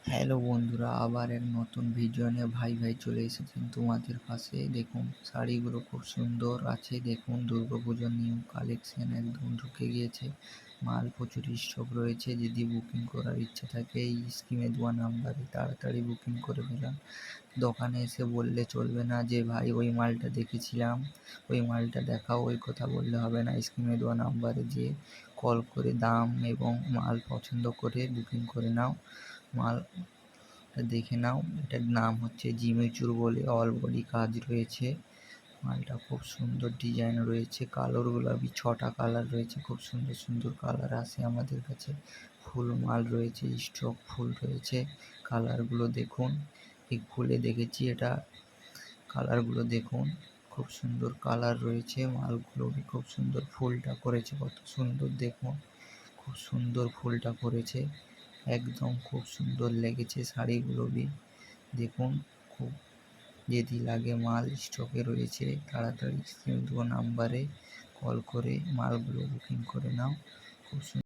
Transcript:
Hello বন্ধুরা, আবার এক নতুন ভিডিও নিয়ে ভাই চলে এসেছেন তোমাদের পাশে। দেখুন শাড়িগুলো খুব সুন্দর আছে। দেখুন দুর্গাপুজোর নিউ কালেকশন একদম ঢুকে গিয়েছে। মাল প্রচুর স্টক রয়েছে। যদি বুকিং করার ইচ্ছা থাকে এই স্ক্রিনে দেওয়া নাম্বারে তাড়াতাড়ি বুকিং করে ফেলাম। দোকানে এসে বললে চলবে না যে ভাই ওই মালটা দেখেছিলাম, ওই মালটা দেখাও, ওই কথা বললে হবে না। স্ক্রিনে দেওয়া নাম্বারে যেয়ে কল করে দাম এবং মাল পছন্দ করে বুকিং করে নাও। মালটা দেখে নাও। এটার নাম হচ্ছে জিমিচুর বলে, অল বডি কাজ রয়েছে। মালটা খুব সুন্দর ডিজাইন রয়েছে। কালার গোলাপি 6টা কালার রয়েছে। খুব সুন্দর সুন্দর কালার আসে আমাদের কাছে। ফুল মাল রয়েছে, স্টক ফুল রয়েছে। কালারগুলো দেখুন, এই খুলে দেখেছি, এটা কালারগুলো দেখুন, খুব সুন্দর কালার রয়েছে। মালগুলো খুব সুন্দর, ফুলটা করেছে কত সুন্দর দেখুন, খুব সুন্দর ফুলটা করেছে, একদম খুব সুন্দর লেগেছে শাড়িগুলো দেখুন। খুব যদি লাগে মাল স্টকে রয়েছে, তাড়াতাড়ি স্ক্রিনে দেওয়া নাম্বারে কল করে মালগুলো বুকিং করে নাও। খুব সুন্দর।